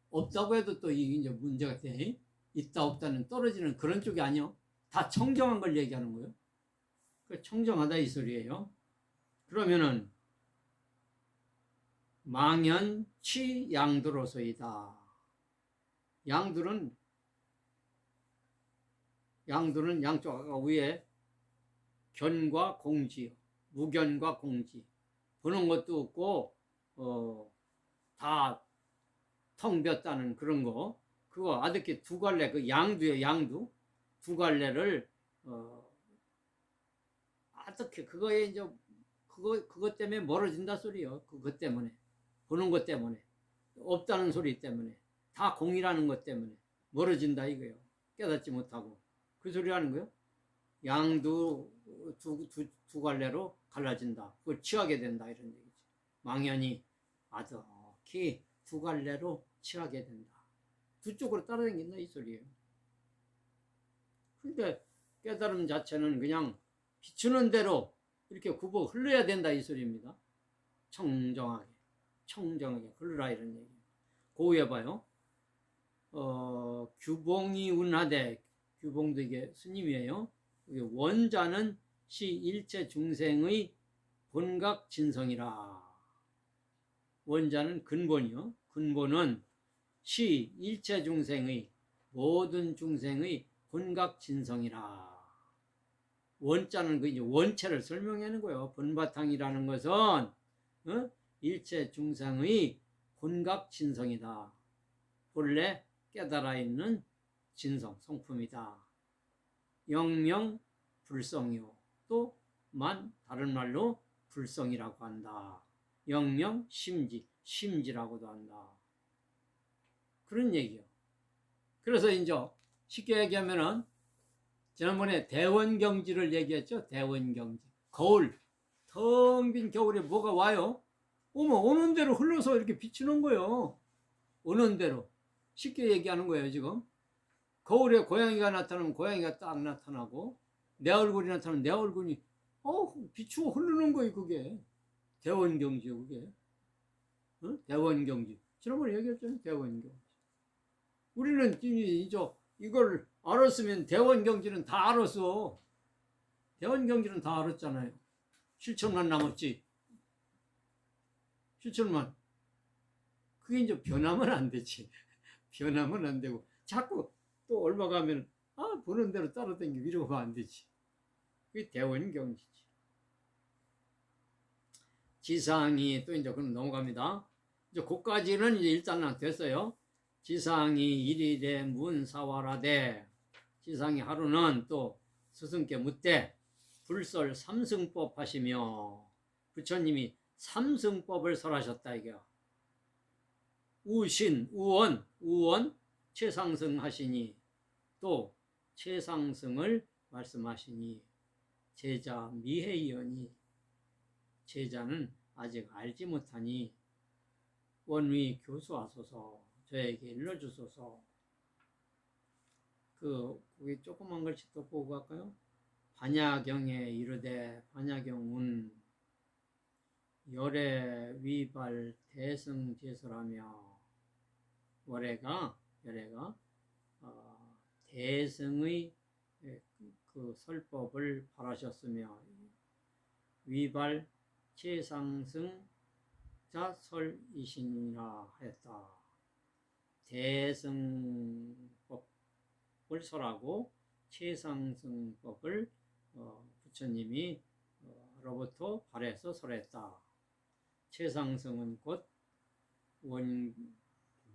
[SPEAKER 1] 없다고 해도 또 이제 문제가 돼. 있다 없다는 떨어지는 그런 쪽이 아니요. 다 청정한 걸 얘기하는 거예요. 청정하다 이 소리예요. 그러면은 망연치 양두로서이다. 양두는 양쪽 아까 위에 견과 공지, 무견과 공지 보는 것도 없고 다 텅 볐다는 그런 거. 그거 아득히 두 갈래 그 양두예요. 양두 두 갈래를 아득히 그거에 이제 그것 때문에 멀어진다 소리요. 그것 때문에 보는 것 때문에 없다는 소리 때문에 다 공이라는 것 때문에 멀어진다 이거예요. 깨닫지 못하고 그 소리 하는 거예요. 양두 두 갈래로 갈라진다. 그걸 취하게 된다 이런 얘기지. 망연히 아득히 두 갈래로 취하게 된다. 두 쪽으로 따라다닌다 이 소리예요. 근데 깨달음 자체는 그냥 비추는 대로 이렇게 굽어 흘러야 된다 이 소리입니다. 청정하게 흘러라 이런 얘기. 고우해 봐요. 규봉이 운하되 규봉도 이게 스님이에요. 원자는 시 일체 중생의 본각 진성이라. 원자는 근본이요. 근본은 시 일체 중생의 모든 중생의 본각진성이라. 원자는 그 이제 원체를 설명하는 거예요. 본바탕이라는 것은 일체 중생의 본각진성이다. 본래 깨달아 있는 진성, 성품이다. 영명 불성이요. 또 다른 말로 불성이라고 한다. 영명 심지, 심지라고도 한다. 그런 얘기요. 그래서 이제 쉽게 얘기하면은 지난번에 대원경지를 얘기했죠. 대원경지. 거울. 텅 빈 겨울에 뭐가 와요? 오는 대로 흘러서 이렇게 비추는 거예요. 오는 대로. 쉽게 얘기하는 거예요, 지금. 거울에 고양이가 나타나면 고양이가 딱 나타나고, 내 얼굴이 나타나면 내 얼굴이, 비추고 흐르는 거예요, 그게. 대원경지요, 그게. 대원경지. 지난번에 얘기했잖아요, 대원경지. 우리는 이제 이걸 알았으면 대원경지는 다 알았어. 대원경지는 다 알았잖아요. 실천만 남았지. 실천만. 그게 이제 변하면 안 되지. 변하면 안 되고 자꾸 또 얼마 가면 보는 대로 따라다니고 이러면 안 되지. 그게 대원경지지. 지상이 또 이제 그럼 넘어갑니다. 이제 그까지는 이제 일단은 됐어요. 지상이 일일에 문사화라되. 지상이 하루는 또 스승께 묻되 불설 삼승법 하시며 부처님이 삼승법을 설하셨다 이게요. 우신, 우원 최상승 하시니 또 최상승을 말씀하시니 제자 미해이언이 제자는 아직 알지 못하니 원위 교수하소서 저에게 일러주소서. 거기 조그만 글씨 또 보고 갈까요? 반야경에 이르되 반야경은 열애 위발 대승제설하며 열애가 대승의 그 설법을 바라셨으며 위발 최상승 자설이시니라 하였다. 대승법을 설하고 최상승법을 부처님이 로부터 발해서 설했다. 최상승은 곧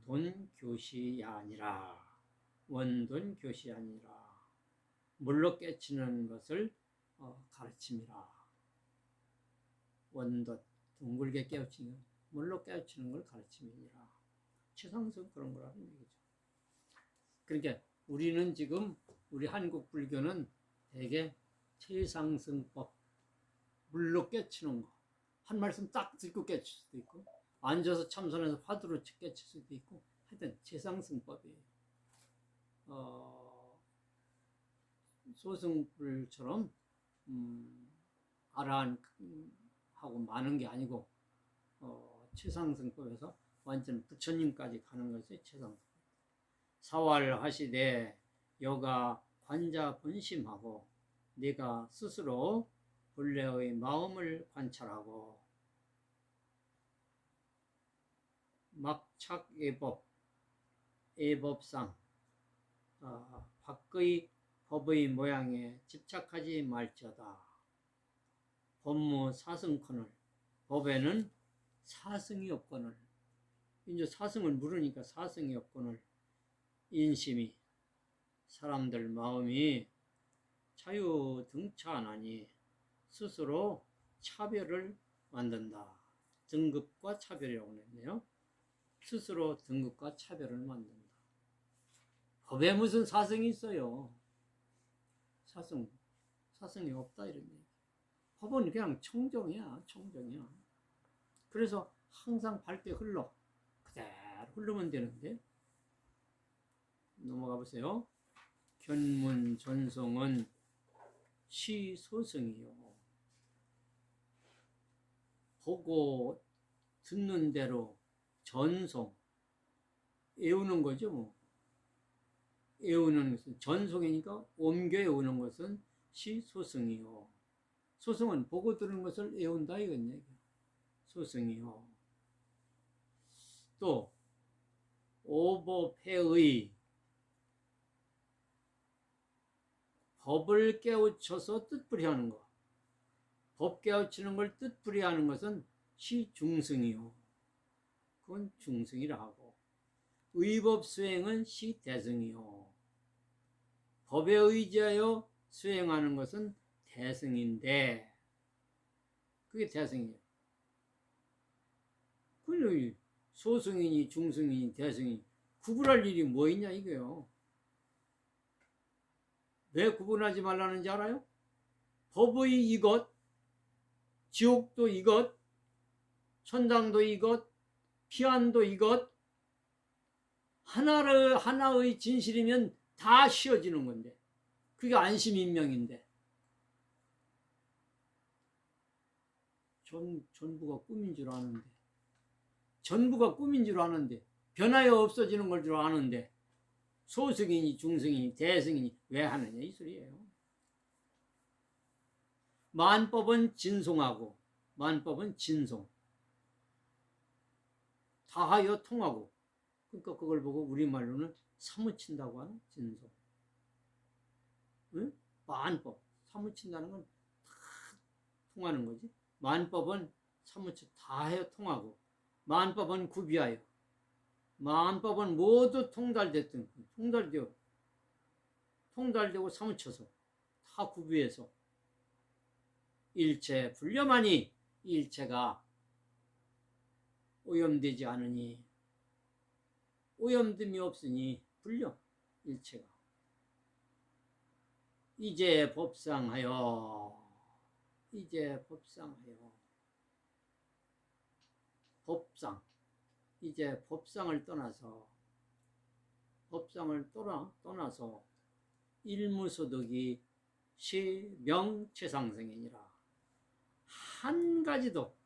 [SPEAKER 1] 원돈교시이 아니라 물로 깨치는 것을 가르침이라. 원돈 둥글게 깨우치는 물로 깨우치는 걸 가르침이니라. 최상승 그런 거라는 얘기죠. 그러니까 우리는 지금 우리 한국 불교는 대개 최상승법 물로 깨치는 거. 한 말씀 딱 듣고 깨칠 수도 있고 앉아서 참선해서 화두로 깨칠 수도 있고 하여튼 최상승법이에요. 소승불처럼 아라한하고 많은 게 아니고 최상승법에서 완전 부처님까지 가는 것이 최상승법. 사활하시되 여가 관자 본심하고 네가 스스로 본래의 마음을 관찰하고 막착예법상 밖의 법의 모양에 집착하지 말지어다. 법무 사승컨을 법에는 사승이 없거늘 이제 사승을 물으니까 사승이 없거늘 인심이 사람들 마음이 자유등차하나니 스스로 차별을 만든다. 등급과 차별이라고 했네요. 스스로 등급과 차별을 만든다. 법에 무슨 사승이 있어요? 사승이 없다 이런 얘기. 법은 그냥 청정이야. 그래서 항상 밝게 흘러. 그대로 흐르면 되는데. 넘어가 보세요. 견문 전송은 시소승이요. 보고 듣는 대로 전송, 외우는 거죠. 뭐. 외우는 것은 전송이니까 옮겨 외우는 것은 시소승이요. 소승은 보고 들은 것을 외운다 이건 얘기예요. 소승이요. 이것도 오법회의 법을 깨우쳐서 뜻풀이 하는 것. 법 깨우치는 걸 뜻풀이 하는 것은 시중승이요. 그건 중승이라 하고, 의법 수행은 시대승이요. 법에 의지하여 수행하는 것은 대승인데, 그게 대승이에요. 그 소승이니 중승이니 대승이니 구분할 일이 뭐 있냐 이거요. 왜 구분하지 말라는지 알아요? 법의 이것, 지옥도 이것, 천당도 이것, 피안도 이것, 하나의 진실이면 다 쉬어지는 건데, 그게 안심인명인데, 전부가 꿈인 줄 아는데, 전부가 꿈인 줄 아는데, 변하여 없어지는 걸 줄 아는데, 소승이니 중승이니 대승이니 왜 하느냐 이 소리예요. 만법은 진송하고, 만법은 진송, 다하여 통하고, 그러니까 그걸 보고 우리말로는 사무친다고 하는 진송. 응? 만법, 사무친다는 건 다 통하는 거지. 만법은 사무치 다하여 통하고, 만법은 구비하여, 만법은 모두 통달됐든 통달되고 사무쳐서 다 구비해서 일체 불념하니, 일체가 오염되지 않으니, 오염됨이 없으니 불념 일체가 이제 법상하여, 이제 법상하여, 법상, 이제 법상을 떠나서, 법상을 떠나서 일무소득이 시명체상승이니라. 한 가지도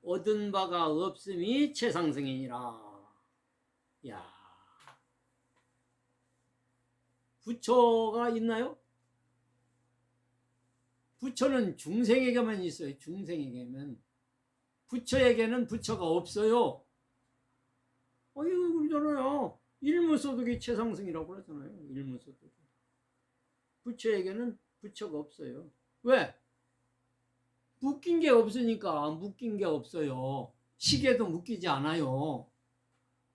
[SPEAKER 1] 얻은 바가 없음이 체상승이니라. 야, 부처가 있나요? 부처는 중생에게만 있어요. 중생에게만. 부처에게는 부처가 없어요. 이거 그러잖아요. 일무소득이 체상승이라고 그러잖아요. 일무소득이. 부처에게는 부처가 없어요. 왜? 묶인 게 없으니까. 묶인 게 없어요. 시계도 묶이지 않아요.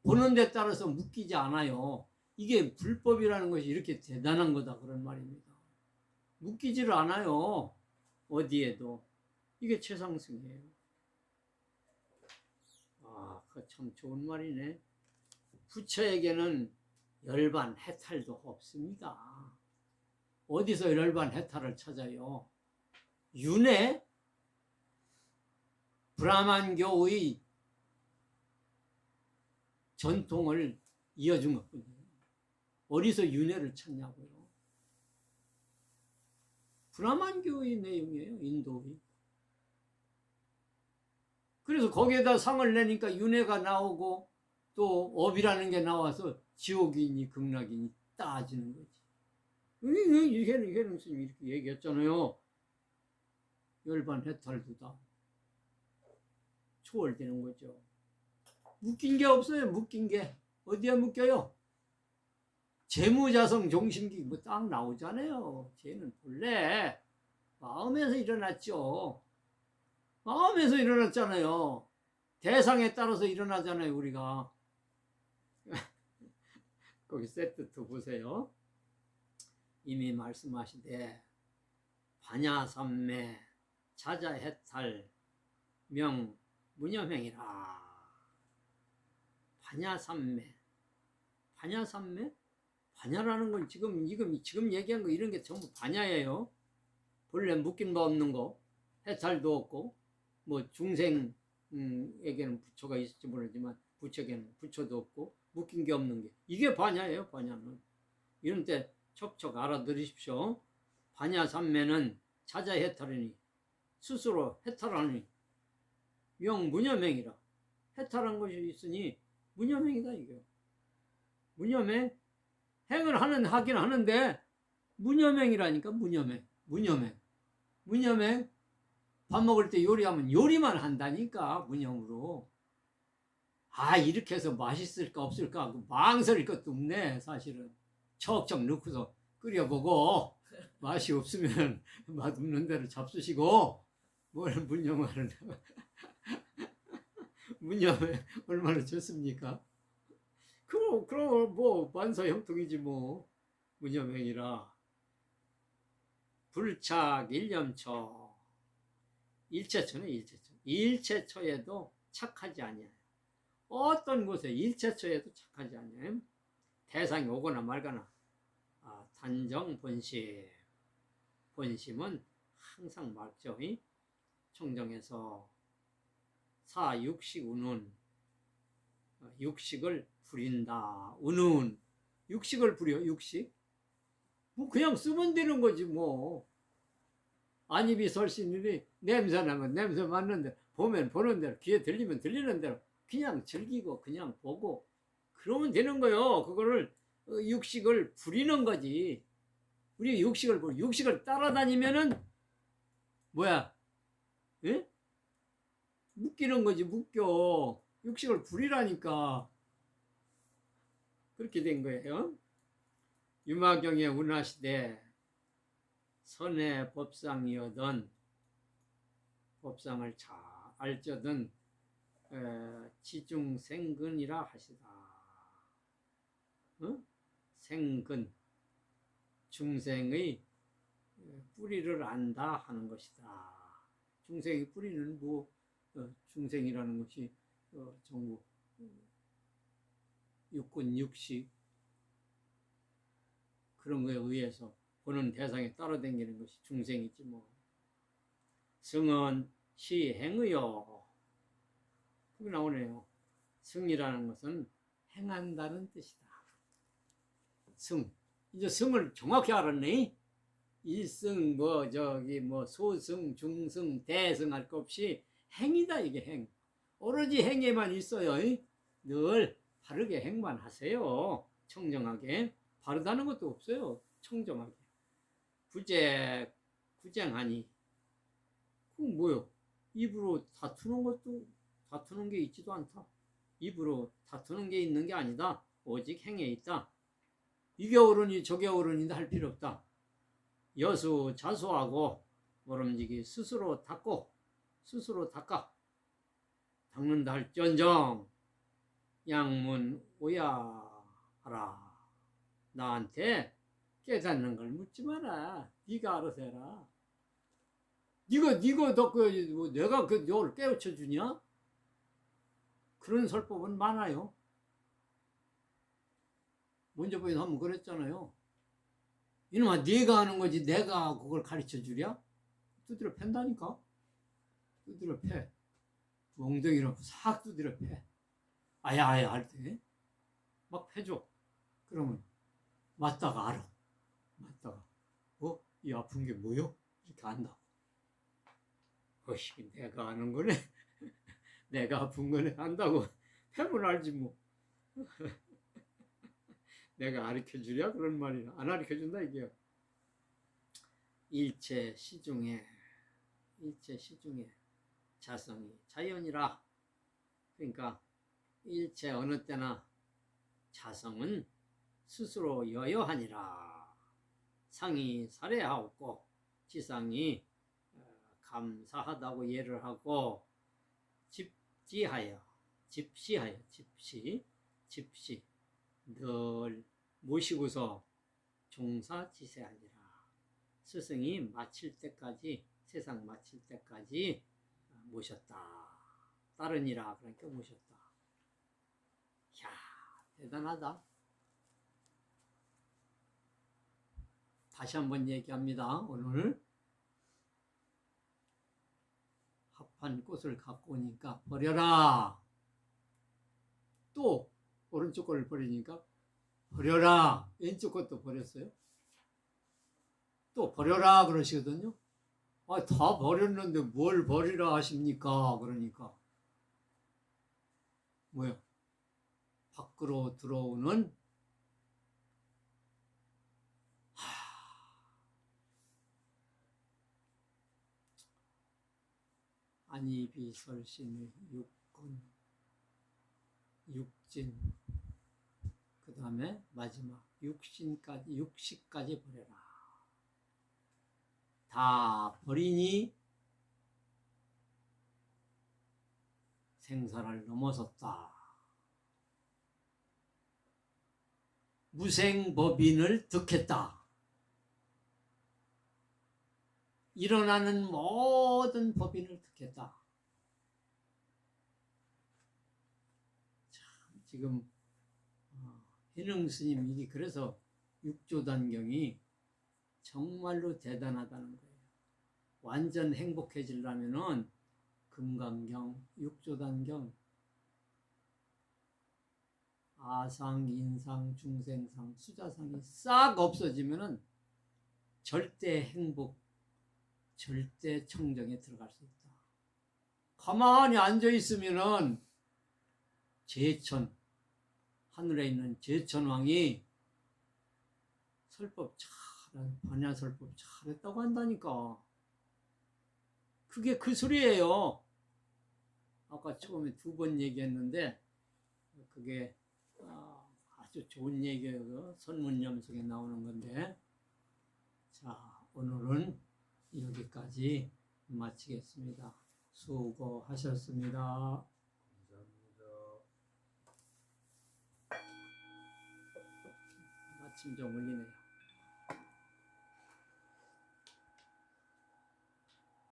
[SPEAKER 1] 보는 데 따라서 묶이지 않아요. 이게 불법이라는 것이 이렇게 대단한 거다 그런 말입니다. 묶이지를 않아요. 어디에도. 이게 최상승이에요. 그거 참 좋은 말이네. 부처에게는 열반 해탈도 없습니다. 어디서 열반 해탈을 찾아요? 윤회? 브라만교의 전통을 이어준 것뿐이에요. 어디서 윤회를 찾냐고요. 브라만교의 내용이에요. 인도의. 그래서 거기에다 상을 내니까 윤회가 나오고 또 업이라는 게 나와서 지옥이니 극락이니 따지는 거지. 이해는 스님이 이렇게 얘기했잖아요. 열반 해탈도 다 초월되는 거죠. 묶인 게 없어요. 묶인 게. 어디에 묶여요? 재무자성 종신기 뭐 딱 나오잖아요. 쟤는 본래 마음에서 일어났죠. 마음에서 일어났잖아요. 대상에 따라서 일어나잖아요. 우리가. 거기 세트 2 보세요. 이미 말씀하시되 반야삼매 자자해탈 명 무념행이라. 반야삼매. 반야삼매? 반야라는 건 지금 얘기한 거 이런 게 전부 반야예요. 본래 묶인 바 없는 거, 해탈도 없고, 뭐 중생에게는 부처가 있을지 모르지만 부처에게는 부처도 없고 묶인 게 없는 게 이게 반야예요. 반야는. 이런 때 척척 알아들으십시오. 반야삼매는 자자해탈이니 스스로 해탈하니 명무념행이라. 해탈한 것이 있으니 무념행이다 이게. 무념행. 행을 하긴 하는데 무념행이라니까. 무념행. 밥 먹을 때 요리하면 요리만 한다니까. 무념으로. 이렇게 해서 맛있을까 없을까 하고 망설일 것도 없네. 사실은 척척 넣고서 끓여보고 맛이 없으면 맛없는 대로 잡수시고 뭘 문념하는 문념에 얼마나 좋습니까? 그럼 뭐 만사형통이지 뭐. 문념행위라 불착 일념초 일체초네. 일체초에도 착하지 아니하여. 어떤 곳에 일체초에도 착하지 아니하여. 대상이 오거나 말거나 단정 본심. 본심은 항상 맑죠. 청정에서 사육식 운운. 육식을 부린다. 운운. 육식을 부려. 육식. 뭐 그냥 쓰면 되는 거지 뭐. 안입이 설신이니 냄새 나면 냄새 맡는 대로, 보면 보는 대로, 귀에 들리면 들리는 대로 그냥 즐기고 그냥 보고 그러면 되는 거요. 그거를 육식을 부리는 거지. 우리 육식을 따라다니면은 뭐야? 예? 묶이는 거지. 묶여. 육식을 부리라니까. 그렇게 된 거예요. 유마경의 운하시대 선의 법상이어던 법상을 잘 알쩌던 지중생근이라 하시다. 생근 중생의 뿌리를 안다 하는 것이다. 중생의 뿌리는 뭐 중생이라는 것이 전부 육군 육식 그런 거에 의해서 보는 대상에 따라다니는 것이 중생이지 뭐. 승은 시행의요. 그게 나오네요. 승이라는 것은 행한다는 뜻이다. 승. 이제 승을 정확히 알았네. 일승 소승 중승 대승 할 것 없이 행이다. 이게 행. 오로지 행에만 있어요. 늘 바르게 행만 하세요. 청정하게. 바르다는 것도 없어요. 청정하게. 구쟁하니. 그건 뭐요? 입으로 다투는 게 있지도 않다. 입으로 다투는 게 있는 게 아니다. 오직 행에 있다. 이게 옳으니 저게 옳으니 할 필요 없다. 여수 자수하고 모름지기 스스로 닦아 닦는다 할지언정 양문 오야하라. 나한테 깨닫는 걸 묻지 마라. 네가 알아서 해라. 네가 내가 너를 깨우쳐 주냐? 그런 설법은 많아요. 먼저 보인 한번 그랬잖아요. 이놈아 네가 하는 거지 내가 그걸 가르쳐 주랴? 두드려 팬다니까. 두드려 패. 엉덩이로 싹 두드려 패. 아야아야 할 때 막 패줘. 그러면 맞다가 알아. 맞다가 이 아픈 게 뭐요? 이렇게 안다고. 내가 아는 거네. 내가 아픈 거네 안다고. 패면 알지 뭐. 내가 가르쳐 주랴? 그런 말이나 안 가르쳐 준다 이게요. 일체 시중에 자성이 자연이라. 그러니까 일체 어느 때나 자성은 스스로 여여하니라. 상이 살해하옵고 지상이 감사하다고 예를 하고 집시 늘 모시고서 종사지세하니라. 스승이 마칠 때까지 세상 마칠 때까지 모셨다. 따르니라. 그러니까 모셨다. 이야 대단하다. 다시 한번 얘기합니다. 오늘 합한 꽃을 갖고 오니까 버려라. 또 오른쪽 거를 버리니까 버려라. 왼쪽 것도 버렸어요. 또 버려라 그러시거든요. 다 버렸는데 뭘 버리라 하십니까? 그러니까 뭐요? 밖으로 들어오는 안이비설신의 육군 육진, 그 다음에 마지막 육식까지 버려라. 다 버리니 생사를 넘어섰다. 무생법인을 득했다. 일어나는 모든 법인을 득했다. 참, 지금 희능 스님이 그래서 육조단경이 정말로 대단하다는 거예요. 완전 행복해지려면은 금강경, 육조단경, 아상, 인상, 중생상, 수자상이 싹 없어지면은 절대 행복, 절대 청정에 들어갈 수 있다. 가만히 앉아 있으면은 제천, 하늘에 있는 제천왕이 설법 반야설법 잘했다고 한다니까. 그게 그 소리예요. 아까 처음에 2번 얘기했는데 그게 아주 좋은 얘기예요. 선문염석에 나오는 건데. 자, 오늘은 여기까지 마치겠습니다. 수고하셨습니다.
[SPEAKER 2] 감사합니다.
[SPEAKER 1] 마침 좀 울리네요.